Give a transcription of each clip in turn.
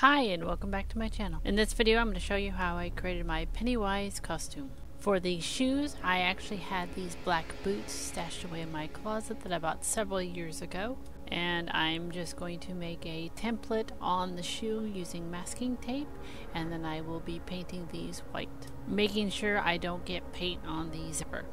Hi and welcome back to my channel. In this video I'm going to show you how I created my Pennywise costume. For the shoes, I actually had these black boots stashed away in my closet that I bought several years ago. And I'm just going to make a template on the shoe using masking tape, and then I will be painting these white, making sure I don't get paint on the zipper.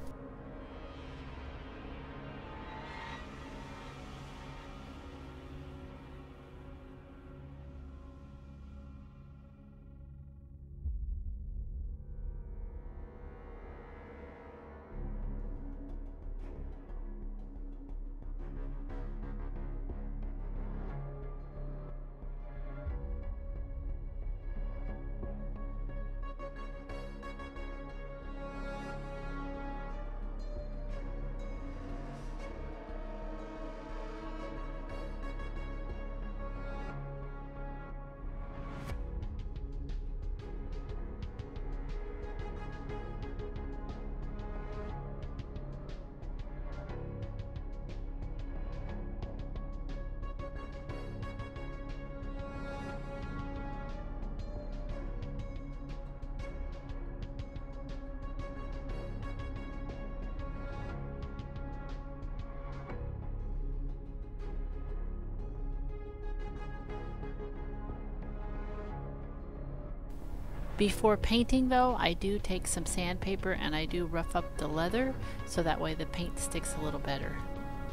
Before painting though, I do take some sandpaper and I do rough up the leather so that way the paint sticks a little better.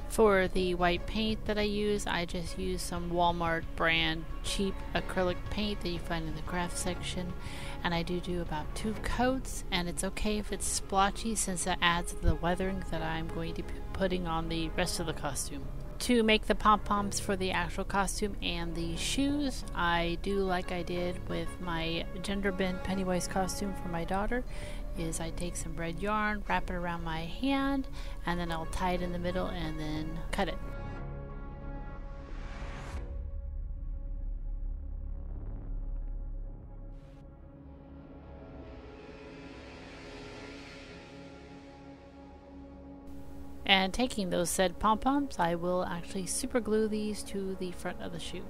For the white paint that I use, I just use some Walmart brand cheap acrylic paint that you find in the craft section, and I do about 2 coats, and it's okay if it's splotchy since that adds to the weathering that I'm going to be putting on the rest of the costume. To make the pom-poms for the actual costume and the shoes, I do like I did with my Genderbend Pennywise costume for my daughter, is I take some red yarn, wrap it around my hand, and then I'll tie it in the middle and then cut it. And taking those said pom-poms, I will actually super glue these to the front of the shoe.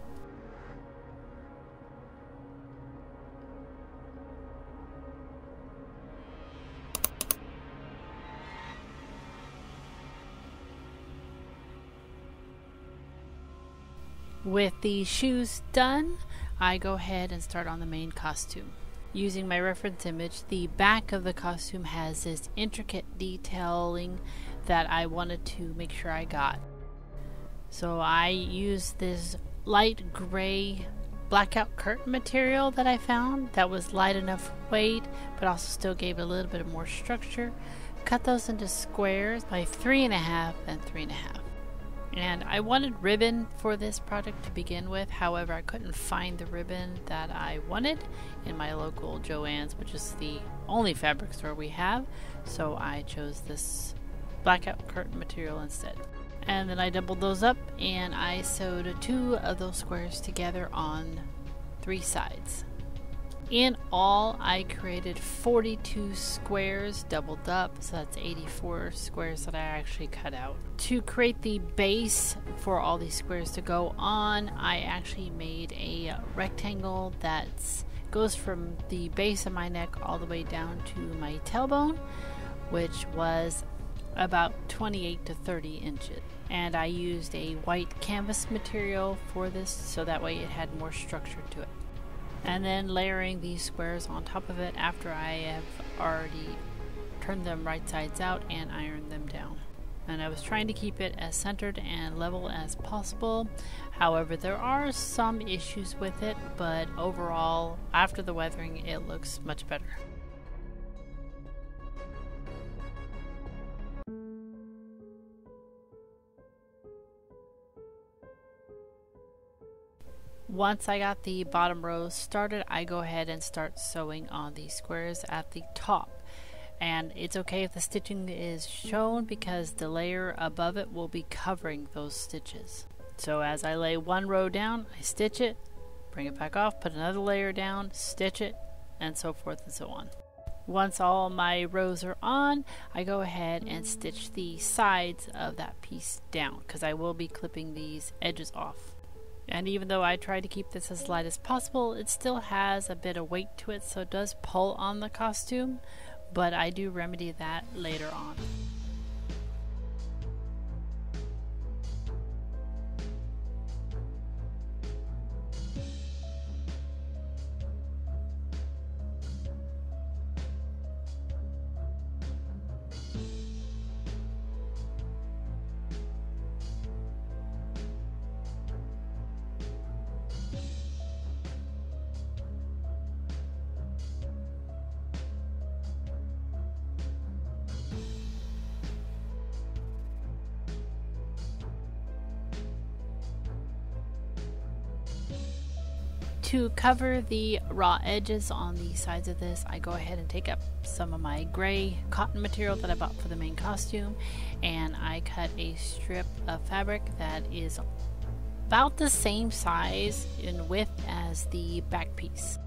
With the shoes done, I go ahead and start on the main costume. Using my reference image, the back of the costume has this intricate detailing that I wanted to make sure I got. So I used this light gray blackout curtain material that I found that was light enough weight but also still gave it a little bit of more structure. Cut those into squares by 3.5 and 3.5. And I wanted ribbon for this project to begin with, however I couldn't find the ribbon that I wanted in my local Joann's, which is the only fabric store we have, so I chose this blackout curtain material instead. And then I doubled those up and I sewed 2 of those squares together on 3 sides. In all, I created 42 squares doubled up, so that's 84 squares that I actually cut out. To create the base for all these squares to go on, I actually made a rectangle that goes from the base of my neck all the way down to my tailbone, which was about 28 to 30 inches. And I used a white canvas material for this so that way it had more structure to it. And then layering these squares on top of it after I have already turned them right sides out and ironed them down. And I was trying to keep it as centered and level as possible. However, there are some issues with it, but overall, after the weathering, it looks much better. Once I got the bottom rows started, I go ahead and start sewing on the squares at the top. And it's okay if the stitching is shown because the layer above it will be covering those stitches. So as I lay one row down, I stitch it, bring it back off, put another layer down, stitch it, and so forth and so on. Once all my rows are on, I go ahead and stitch the sides of that piece down because I will be clipping these edges off. And even though I try to keep this as light as possible, it still has a bit of weight to it, so it does pull on the costume, but I do remedy that later on. To cover the raw edges on the sides of this, I go ahead and take up some of my gray cotton material that I bought for the main costume, and I cut a strip of fabric that is about the same size in width as the back piece.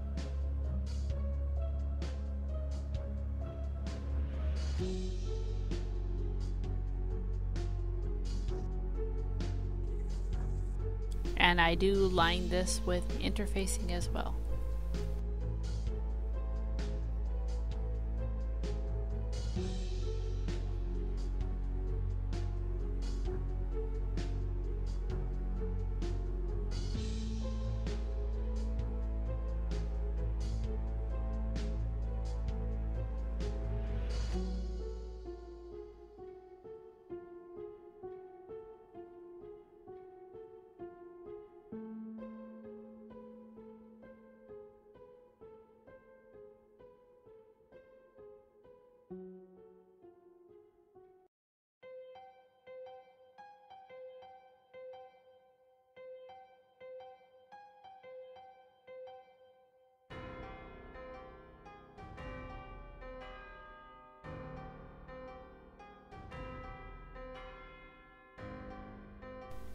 And I do line this with interfacing as well.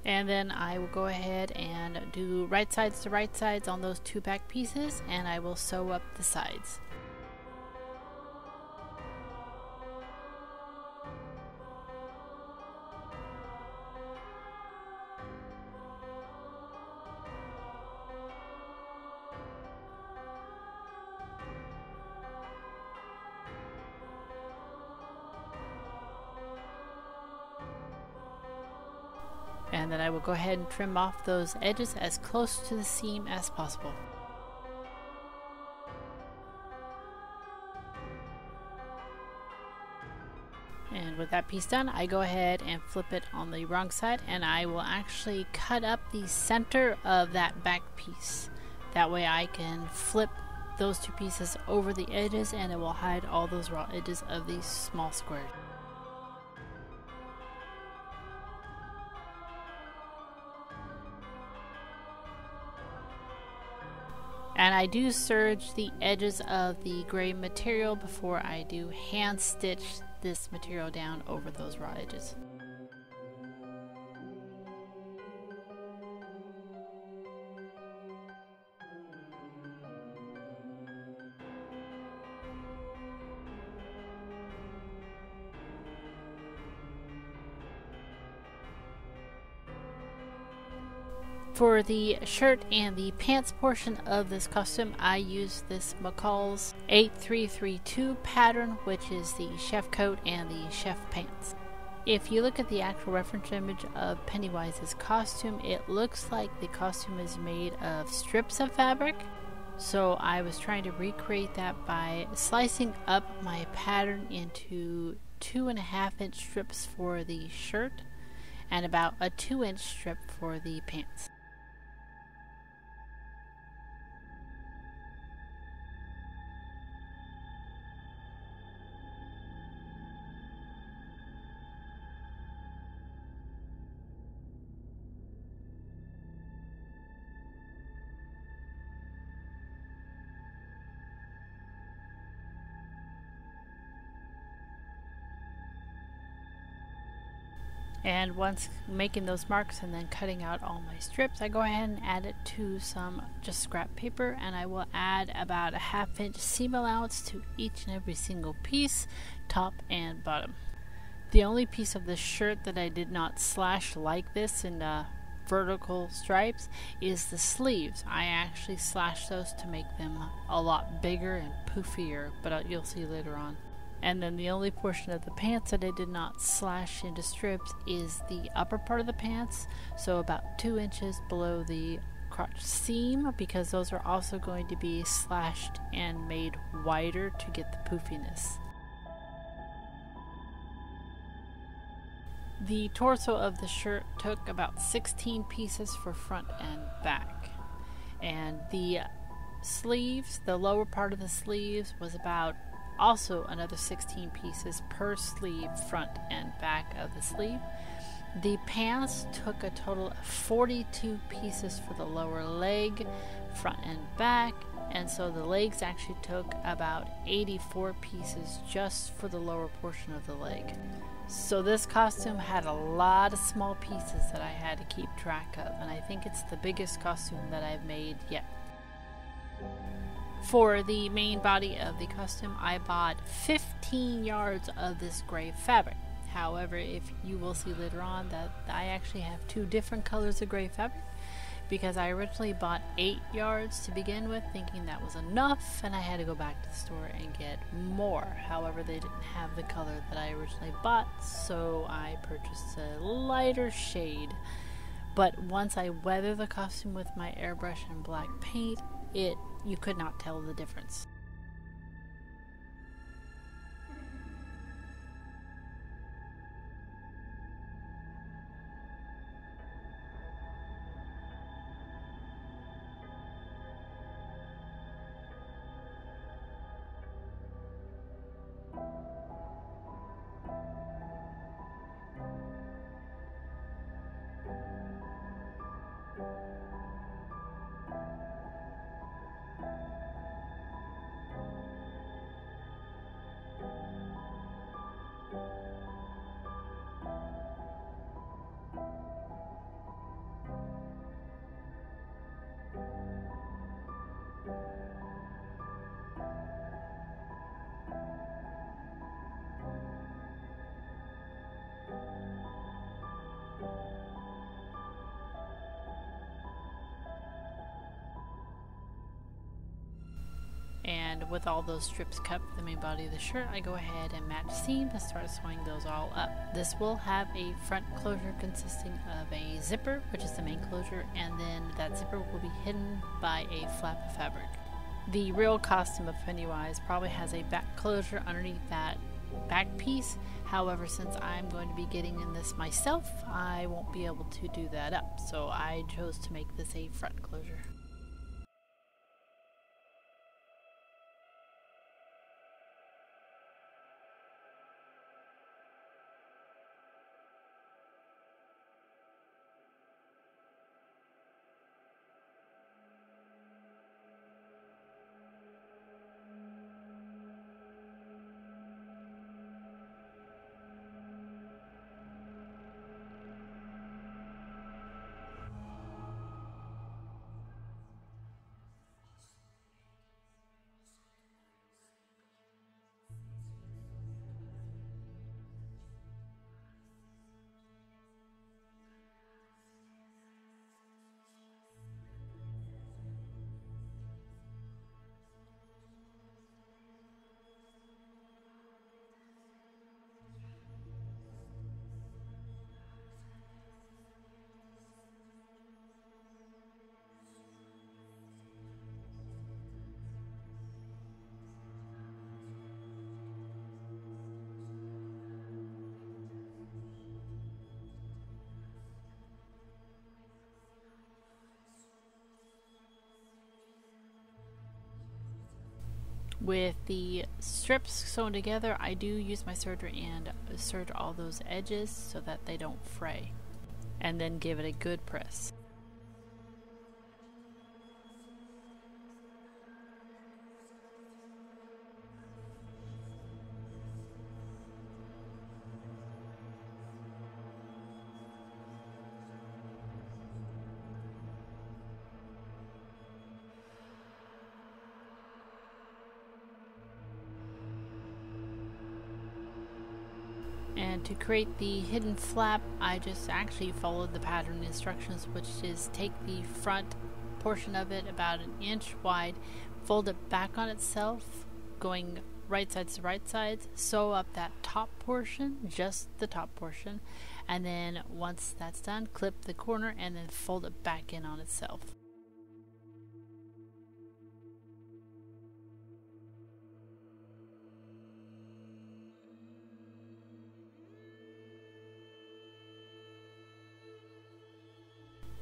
And then I will go ahead and do right sides to right sides on those two back pieces, and I will sew up the sides. And then I will go ahead and trim off those edges as close to the seam as possible. And with that piece done, I go ahead and flip it on the wrong side, and I will actually cut up the center of that back piece. That way I can flip those two pieces over the edges, and it will hide all those raw edges of these small squares. And I do serge the edges of the gray material before I do hand stitch this material down over those raw edges. For the shirt and the pants portion of this costume, I use this McCall's 8332 pattern, which is the chef coat and the chef pants. If you look at the actual reference image of Pennywise's costume, it looks like the costume is made of strips of fabric. So I was trying to recreate that by slicing up my pattern into 2.5-inch strips for the shirt and about a 2-inch strip for the pants. And once making those marks and then cutting out all my strips, I go ahead and add it to some just scrap paper, and I will add about a 1/2-inch seam allowance to each and every single piece, top and bottom. The only piece of the shirt that I did not slash like this in vertical stripes is the sleeves. I actually slashed those to make them a lot bigger and poofier, but you'll see later on. And then the only portion of the pants that I did not slash into strips is the upper part of the pants, so about 2 inches below the crotch seam, because those are also going to be slashed and made wider to get the poofiness. The torso of the shirt took about 16 pieces for front and back. And the sleeves, the lower part of the sleeves, was about also another 16 pieces per sleeve, front and back of the sleeve. The pants took a total of 42 pieces for the lower leg, front and back, and so the legs actually took about 84 pieces just for the lower portion of the leg. So this costume had a lot of small pieces that I had to keep track of, and I think it's the biggest costume that I've made yet. For the main body of the costume, I bought 15 yards of this gray fabric. However, if you will see later on that I actually have 2 different colors of gray fabric, because I originally bought 8 yards to begin with, thinking that was enough, and I had to go back to the store and get more. However, they didn't have the color that I originally bought, so I purchased a lighter shade. But once I weathered the costume with my airbrush and black paint, you could not tell the difference. And with all those strips cut for the main body of the shirt, I go ahead and match seams and start sewing those all up. This will have a front closure consisting of a zipper, which is the main closure, and then that zipper will be hidden by a flap of fabric. The real costume of Pennywise probably has a back closure underneath that back piece. However, since I'm going to be getting in this myself, I won't be able to do that up, so I chose to make this a front closure. With the strips sewn together, I do use my serger and serge all those edges so that they don't fray, and then give it a good press. And to create the hidden flap, I just actually followed the pattern instructions, which is take the front portion of it about an inch wide, fold it back on itself, going right sides to right sides, sew up that top portion, just the top portion, and then once that's done, clip the corner and then fold it back in on itself.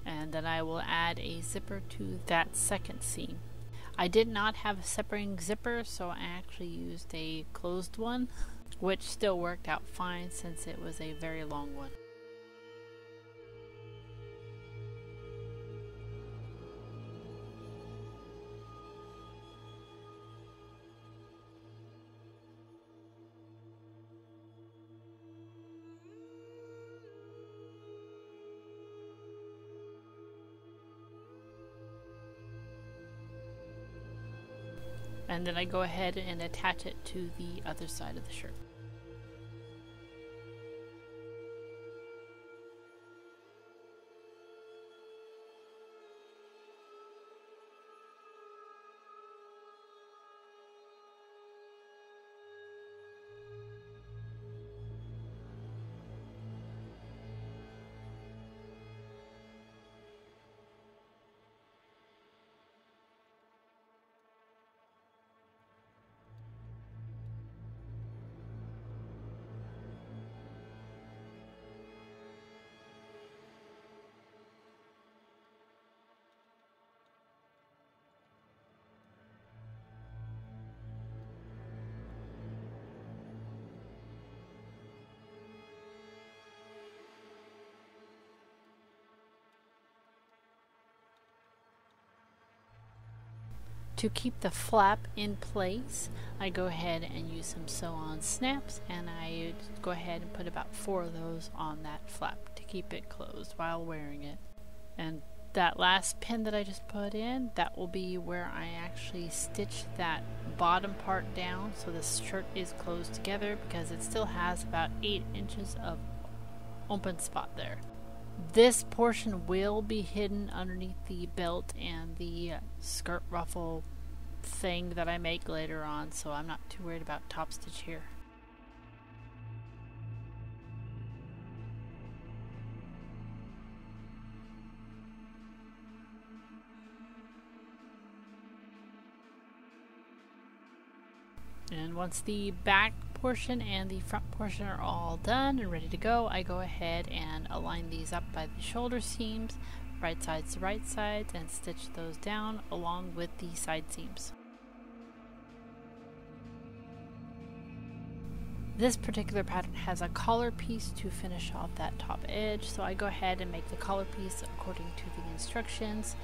And then I will add a zipper to that second seam. I did not have a separating zipper, so I actually used a closed one, which still worked out fine since it was a very long one. And then I go ahead and attach it to the other side of the shirt. To keep the flap in place, I go ahead and use some sew-on snaps, and I go ahead and put about 4 of those on that flap to keep it closed while wearing it. And that last pin that I just put in, that will be where I actually stitch that bottom part down so this shirt is closed together, because it still has about 8 inches of open spot there. This portion will be hidden underneath the belt and the skirt ruffle thing that I make later on, so I'm not too worried about top stitch here. And once the back portion and the front portion are all done and ready to go, I go ahead and align these up by the shoulder seams, right sides to right sides, and stitch those down along with the side seams. This particular pattern has a collar piece to finish off that top edge, so I go ahead and make the collar piece according to the instructions.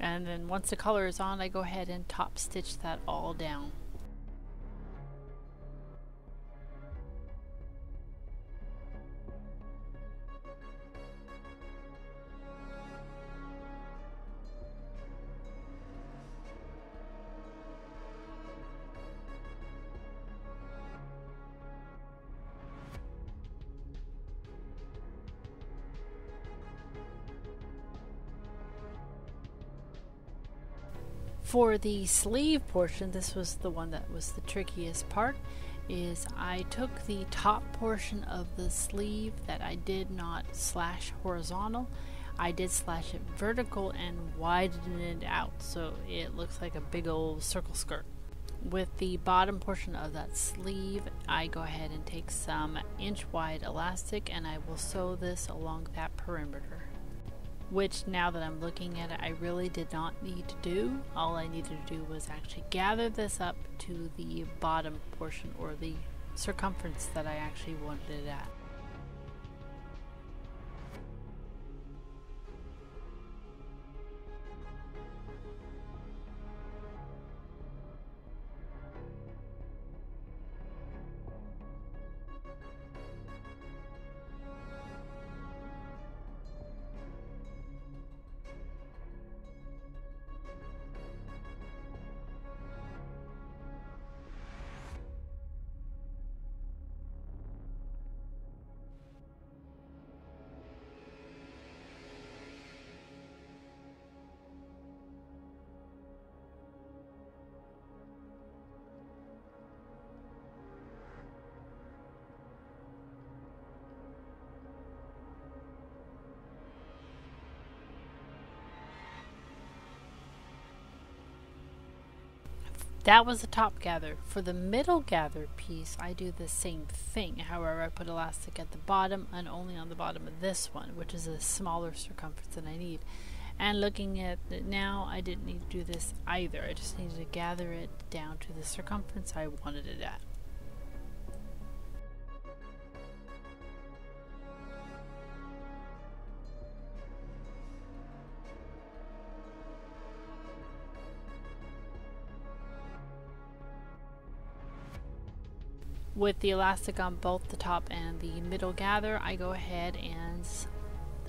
And then once the color is on, I go ahead and top stitch that all down. For the sleeve portion, this was the one that was the trickiest part, is I took the top portion of the sleeve that I did not slash horizontal. I did slash it vertical and widen it out so it looks like a big old circle skirt. With the bottom portion of that sleeve, I go ahead and take some inch wide elastic and I will sew this along that perimeter. Which, now that I'm looking at it, I really did not need to do. All I needed to do was actually gather this up to the bottom portion, or the circumference that I actually wanted it at. That was the top gather. For the middle gather piece, I do the same thing. However, I put elastic at the bottom and only on the bottom of this one, which is a smaller circumference than I need. And looking at it now, I didn't need to do this either. I just needed to gather it down to the circumference I wanted it at. With the elastic on both the top and the middle gather, I go ahead and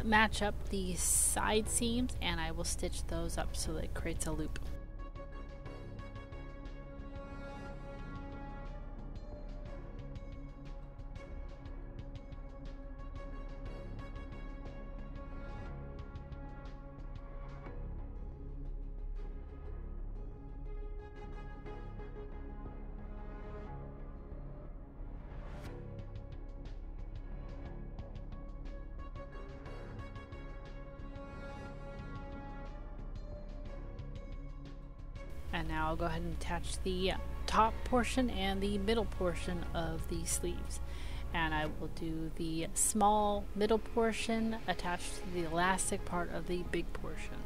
match up the side seams and I will stitch those up so that it creates a loop. And now I'll go ahead and attach the top portion and the middle portion of the sleeves. And I will do the small middle portion attached to the elastic part of the big portion.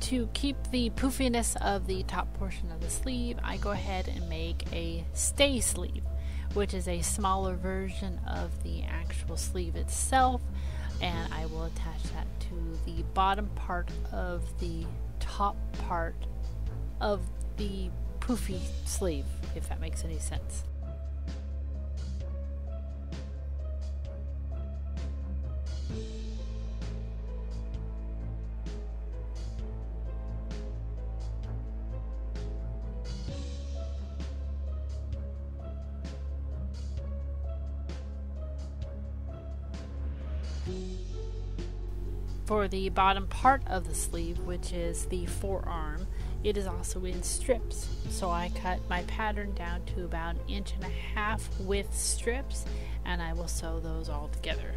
To keep the poofiness of the top portion of the sleeve, I go ahead and make a stay sleeve, which is a smaller version of the actual sleeve itself. and I will attach that to the bottom part of the top part of the poofy sleeve, if that makes any sense. For the bottom part of the sleeve, which is the forearm, it is also in strips. So I cut my pattern down to about 1.5 inches with strips, and I will sew those all together.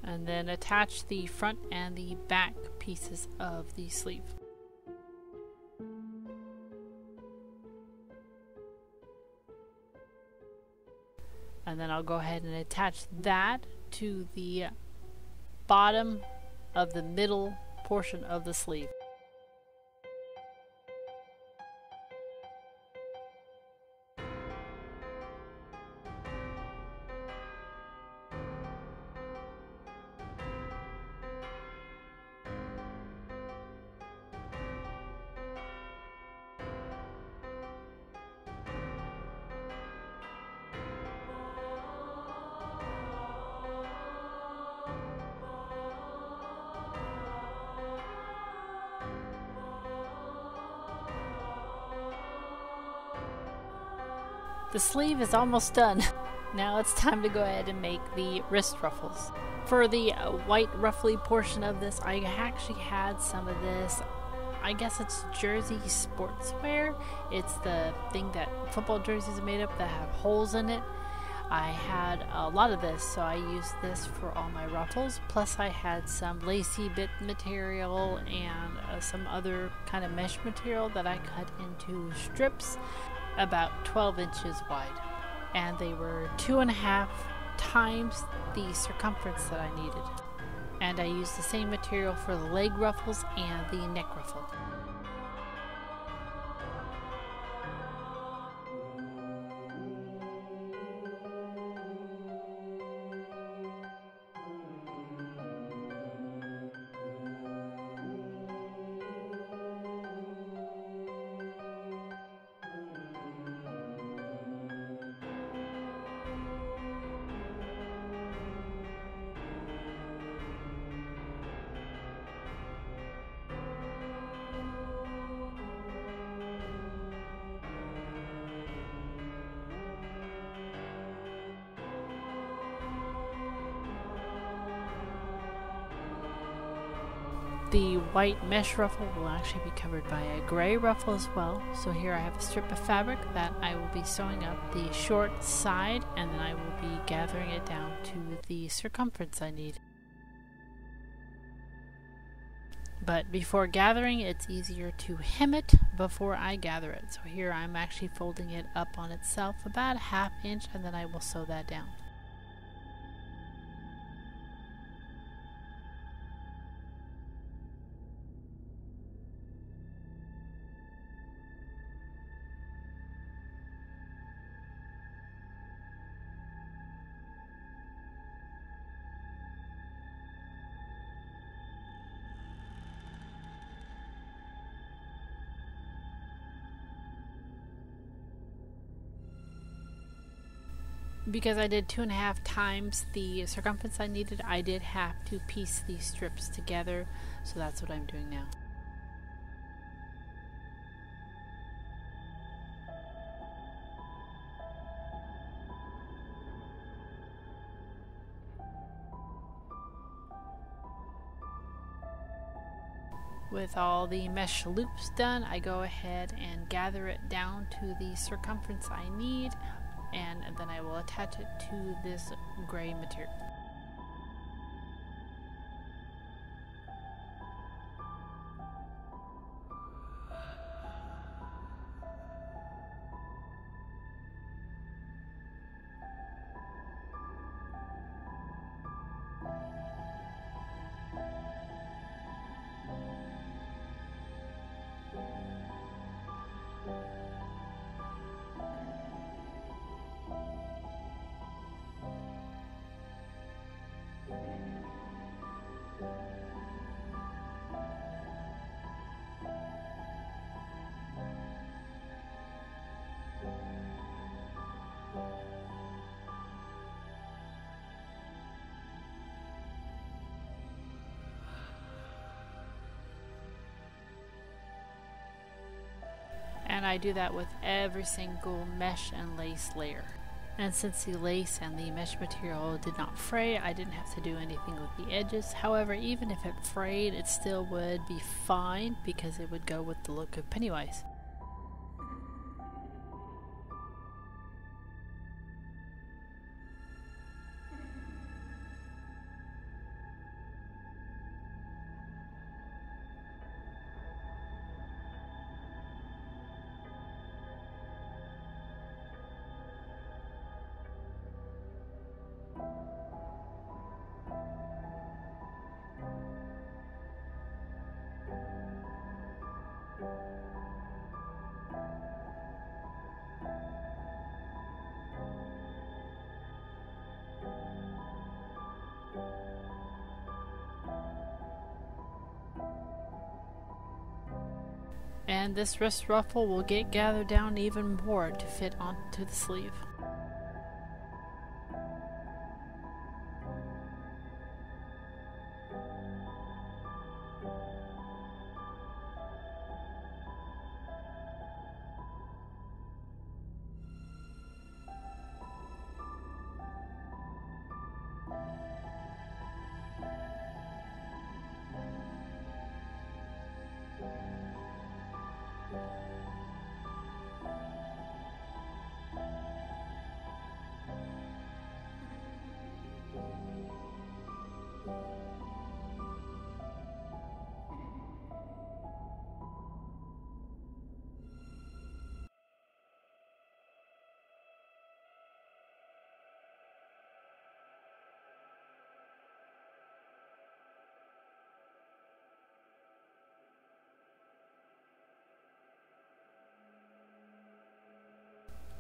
And then attach the front and the back pieces of the sleeve. And then I'll go ahead and attach that to the bottom of the middle portion of the sleeve. The sleeve is almost done. Now it's time to go ahead and make the wrist ruffles. For the white ruffly portion of this, I actually had some of this, I guess it's jersey sportswear. It's the thing that football jerseys are made of that have holes in it. I had a lot of this, so I used this for all my ruffles. Plus I had some lacy bit material and some other kind of mesh material that I cut into strips about 12 inches wide, and they were 2.5 times the circumference that I needed. And I used the same material for the leg ruffles and the neck ruffle. The white mesh ruffle will actually be covered by a gray ruffle as well. So here I have a strip of fabric that I will be sewing up the short side, and then I will be gathering it down to the circumference I need. But before gathering, it's easier to hem it before I gather it. So here I'm actually folding it up on itself about 1/2 inch, and then I will sew that down. Because I did 2.5 times the circumference I needed, I did have to piece these strips together, so that's what I'm doing now. With all the mesh loops done, I go ahead and gather it down to the circumference I need, and then I will attach it to this gray material. And I do that with every single mesh and lace layer. And since the lace and the mesh material did not fray, I didn't have to do anything with the edges. However, even if it frayed, it still would be fine because it would go with the look of Pennywise. And this wrist ruffle will get gathered down even more to fit onto the sleeve.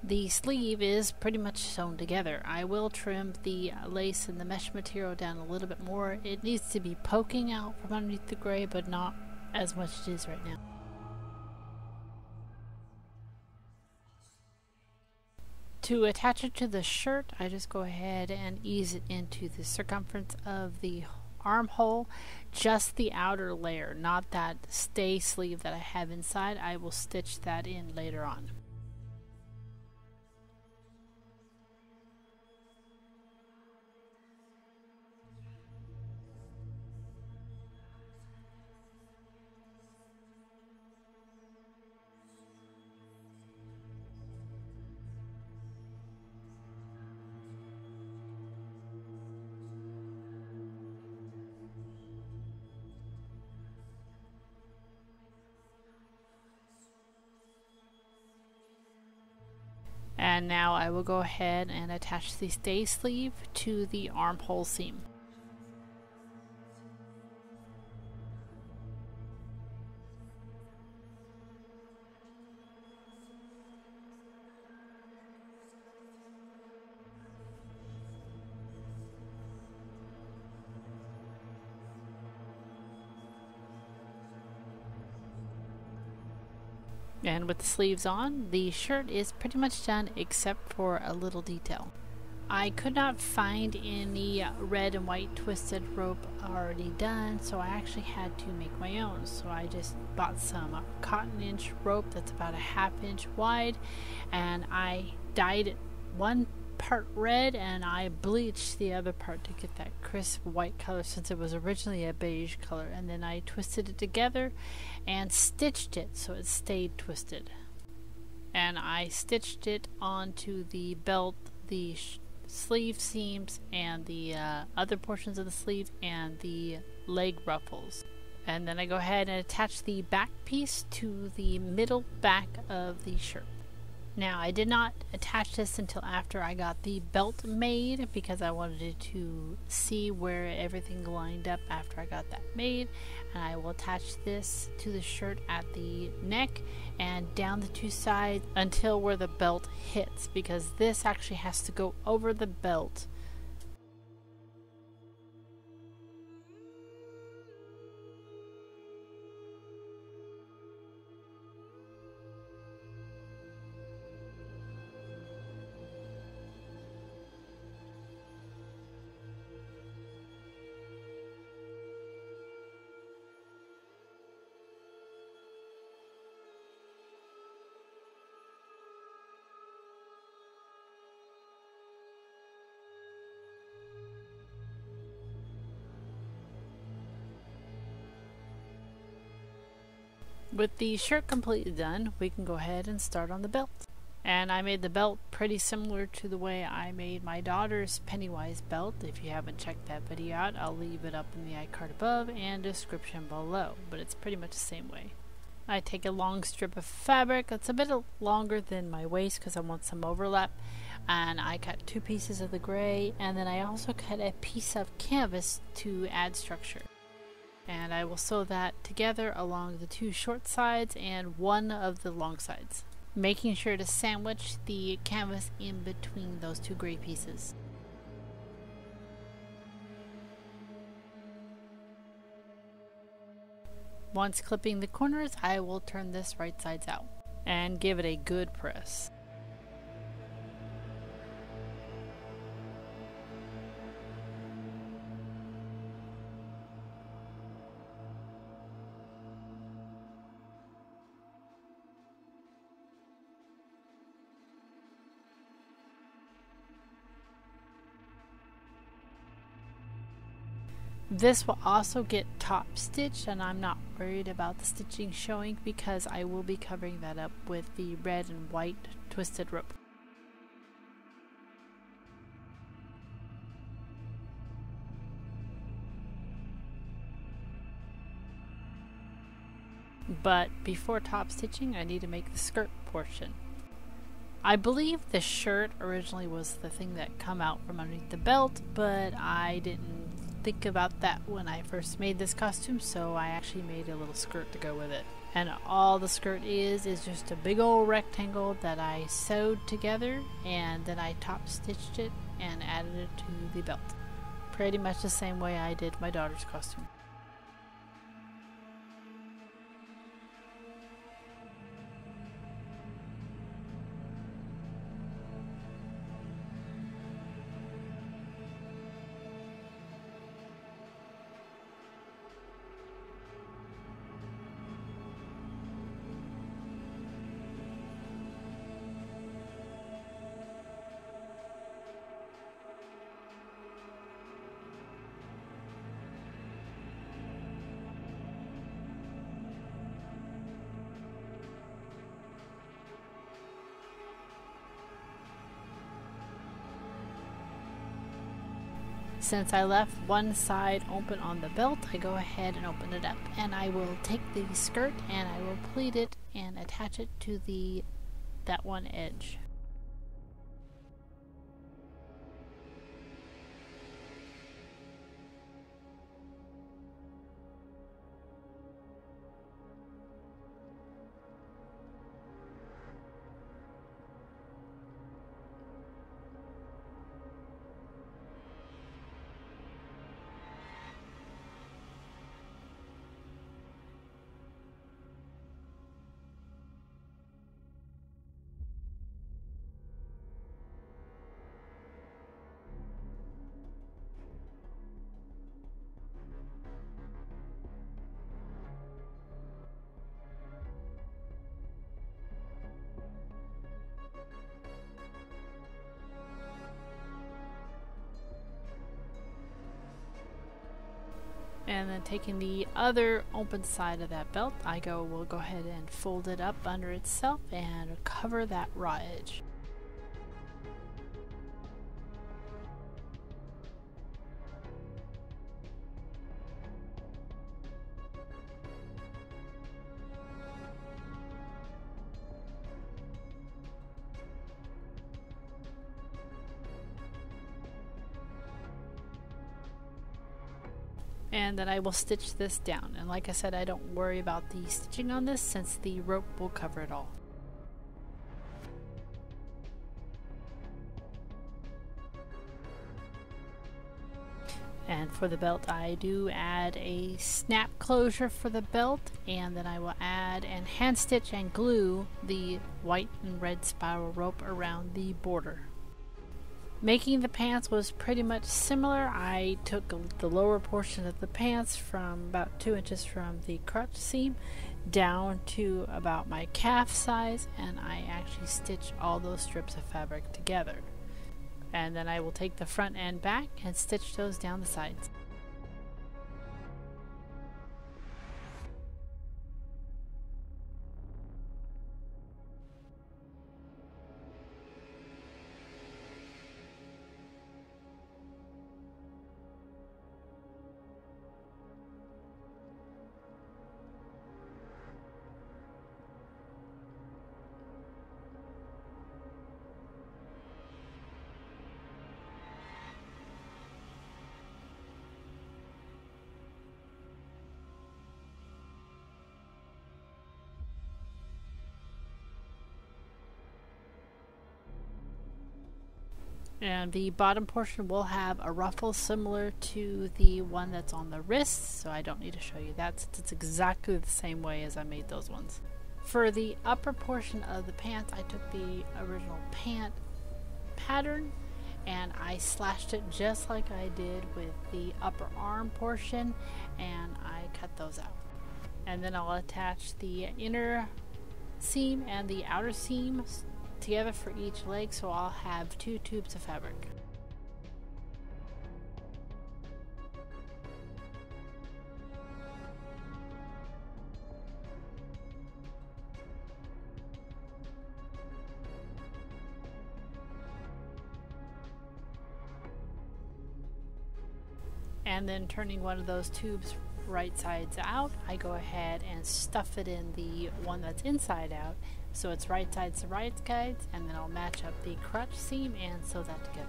The sleeve is pretty much sewn together. I will trim the lace and the mesh material down a little bit more. It needs to be poking out from underneath the gray, but not as much as it is right now. To attach it to the shirt, I just go ahead and ease it into the circumference of the armhole, just the outer layer, not that stay sleeve that I have inside. I will stitch that in later on. And now I will go ahead and attach the stay sleeve to the armhole seam. And with the sleeves on, the shirt is pretty much done except for a little detail. I could not find any red and white twisted rope already done, so I actually had to make my own. So I just bought some cotton inch rope that's about a ½ inch wide, and I dyed it one part red and I bleached the other part to get that crisp white color since it was originally a beige color, and then I twisted it together and stitched it so it stayed twisted. And I stitched it onto the belt, the sleeve seams, and the other portions of the sleeve and the leg ruffles. And then I go ahead and attach the back piece to the middle back of the shirt. Now, I did not attach this until after I got the belt made because I wanted to see where everything lined up after I got that made. And I will attach this to the shirt at the neck and down the two sides until where the belt hits, because this actually has to go over the belt. With the shirt completely done, we can go ahead and start on the belt. And I made the belt pretty similar to the way I made my daughter's Pennywise belt. If you haven't checked that video out, I'll leave it up in the iCard above and description below, but it's pretty much the same way. I take a long strip of fabric that's a bit longer than my waist because I want some overlap, and I cut 2 pieces of the gray, and then I also cut a piece of canvas to add structure. And I will sew that together along the 2 short sides and 1 of the long sides, making sure to sandwich the canvas in between those 2 gray pieces. Once clipping the corners, I will turn this right sides out and give it a good press. This will also get top stitched, and I'm not worried about the stitching showing because I will be covering that up with the red and white twisted rope. But before top stitching, I need to make the skirt portion. I believe the shirt originally was the thing that come out from underneath the belt, but I didn't think about that when I first made this costume, so I actually made a little skirt to go with it. And all the skirt is just a big old rectangle that I sewed together, and then I top stitched it and added it to the belt. Pretty much the same way I did my daughter's costume. Since I left one side open on the belt, I go ahead and open it up, and I will take the skirt and I will pleat it and attach it to that one edge. And then taking the other open side of that belt, we'll go ahead and fold it up under itself and cover that raw edge. And then I will stitch this down, and like I said, I don't worry about the stitching on this since the rope will cover it all. And for the belt, I do add a snap closure for the belt, and then I will add and hand stitch and glue the white and red spiral rope around the border. Making the pants was pretty much similar. I took the lower portion of the pants from about 2 inches from the crotch seam down to about my calf size, and I actually stitched all those strips of fabric together. And then I will take the front and back and stitch those down the sides. And the bottom portion will have a ruffle similar to the one that's on the wrist, so I don't need to show you that since it's exactly the same way as I made those ones. For the upper portion of the pants, I took the original pant pattern and I slashed it just like I did with the upper arm portion, and I cut those out. And then I'll attach the inner seam and the outer seam together for each leg, so I'll have 2 tubes of fabric. And then turning one of those tubes right sides out, I go ahead and stuff it in the one that's inside out, so it's right sides to right sides, and then I'll match up the crotch seam and sew that together.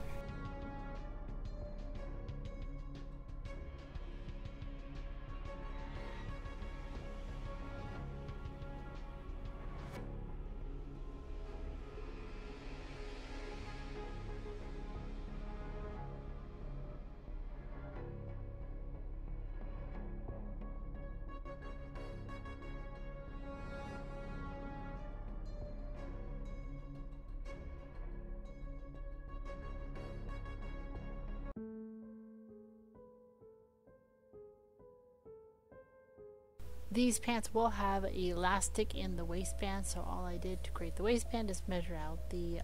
These pants will have elastic in the waistband, so all I did to create the waistband is measure out the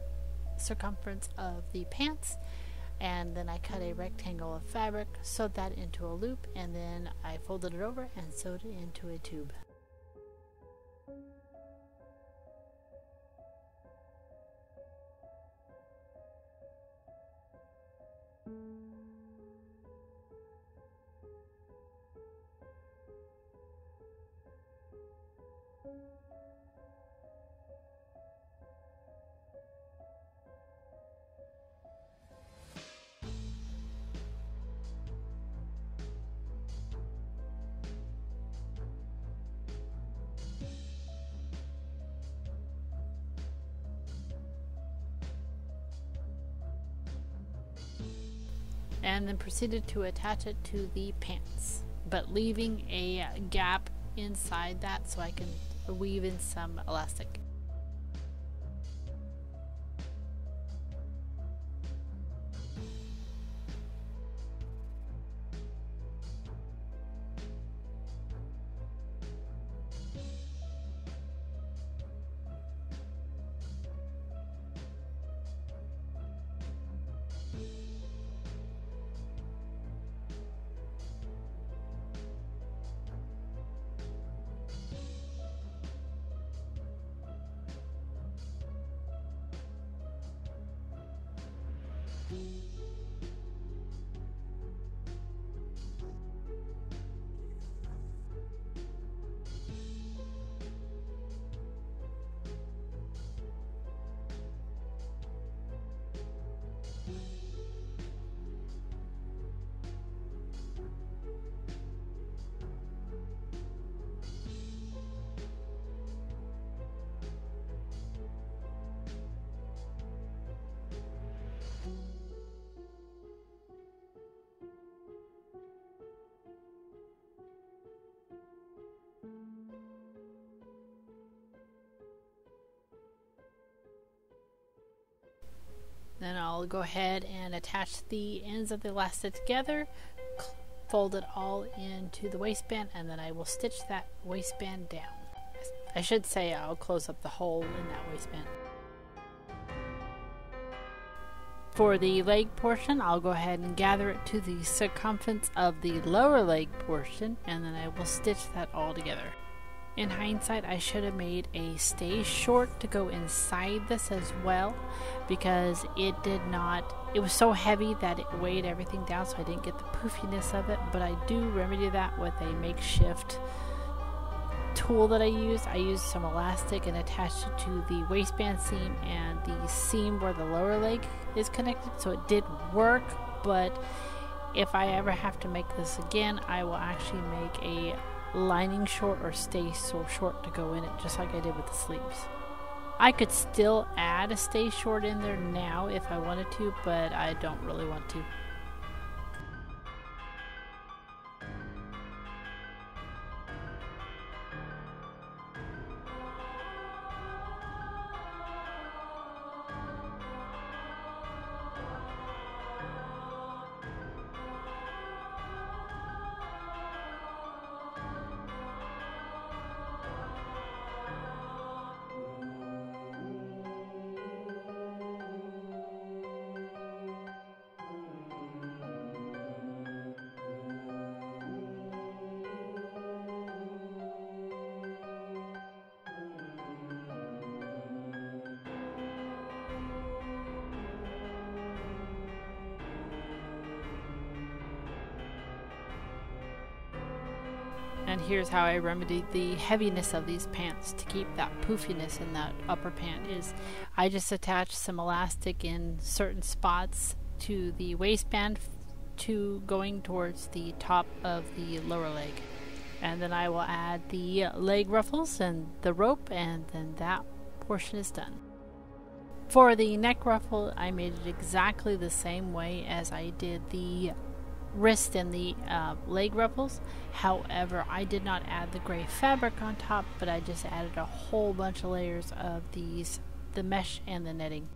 circumference of the pants, and then I cut a rectangle of fabric, sewed that into a loop, and then I folded it over and sewed it into a tube. And then proceeded to attach it to the pants, but leaving a gap inside that so I can weave in some elastic. Then I'll go ahead and attach the ends of the elastic together, fold it all into the waistband, and then I will stitch that waistband down. I should say I'll close up the hole in that waistband. For the leg portion, I'll go ahead and gather it to the circumference of the lower leg portion, and then I will stitch that all together. In hindsight, I should have made a stay short to go inside this as well, because it was so heavy that it weighed everything down, so I didn't get the poofiness of it, but I do remedy that with a makeshift tool that I used. I used some elastic and attached it to the waistband seam and the seam where the lower leg is connected, so it did work, but if I ever have to make this again, I will actually make a lining short or stay so short to go in it, just like I did with the sleeves. I could still add a stay short in there now if I wanted to, but I don't really want to. And here's how I remedied the heaviness of these pants to keep that poofiness in that upper pant is I just attach some elastic in certain spots to the waistband to going towards the top of the lower leg. And then I will add the leg ruffles and the rope, and then that portion is done. For the neck ruffle, I made it exactly the same way as I did the wrist and the leg ruffles. However, I did not add the gray fabric on top, but I just added a whole bunch of layers of the mesh and the netting.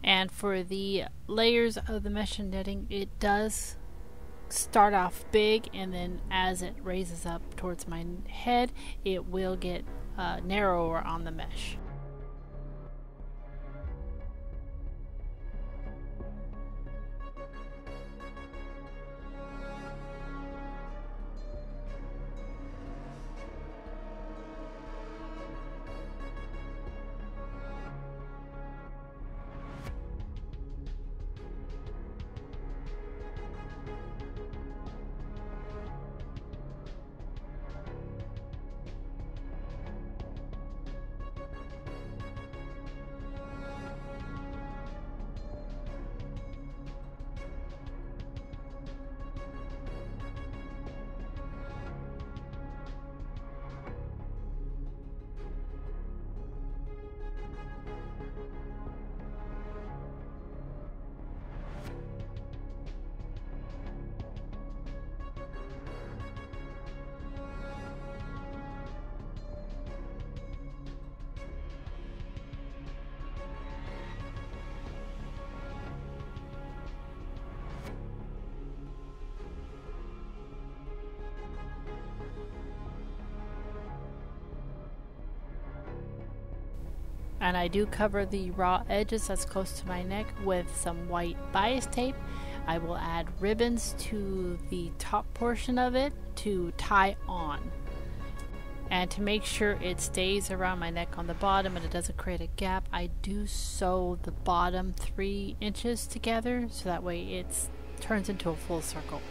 And for the layers of the mesh and netting, it does start off big, and then as it raises up towards my head, it will get narrower on the mesh. And I do cover the raw edges that's close to my neck with some white bias tape. I will add ribbons to the top portion of it to tie on. And to make sure it stays around my neck on the bottom and it doesn't create a gap, I do sew the bottom 3 inches together so that way it turns into a full circle.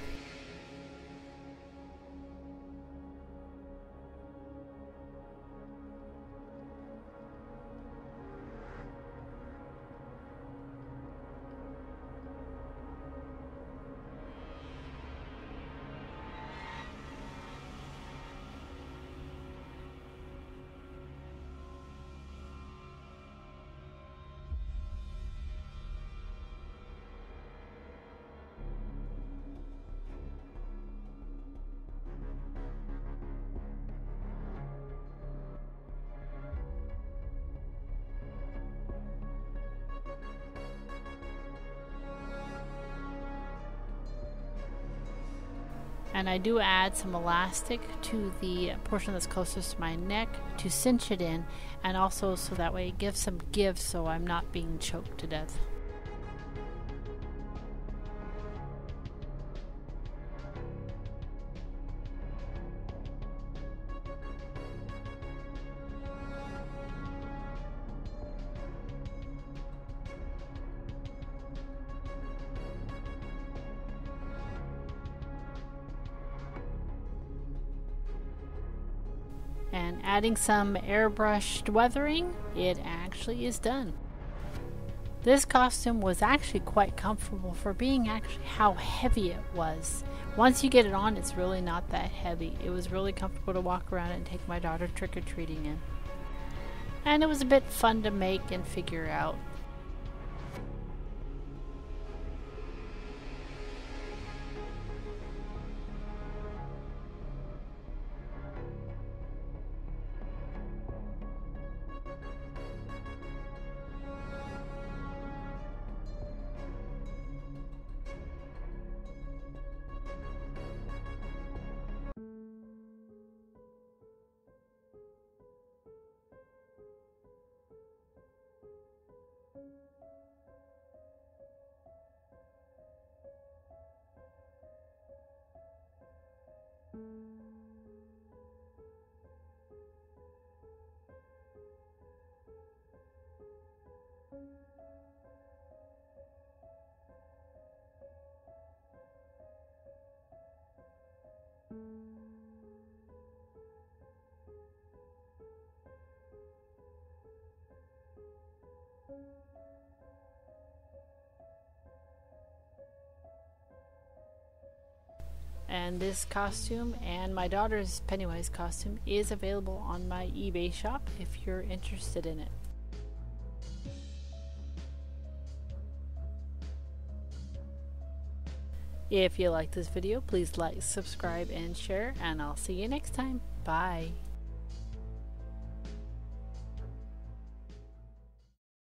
And I do add some elastic to the portion that's closest to my neck to cinch it in, and also so that way it gives some give so I'm not being choked to death. And adding some airbrushed weathering, it actually is done. This costume was actually quite comfortable for being actually how heavy it was. Once you get it on, it's really not that heavy. It was really comfortable to walk around and take my daughter trick-or-treating in. and it was a bit fun to make and figure out. And this costume and my daughter's Pennywise costume is available on my eBay shop if you're interested in it. If you like this video, please like, subscribe, and share, and I'll see you next time. Bye!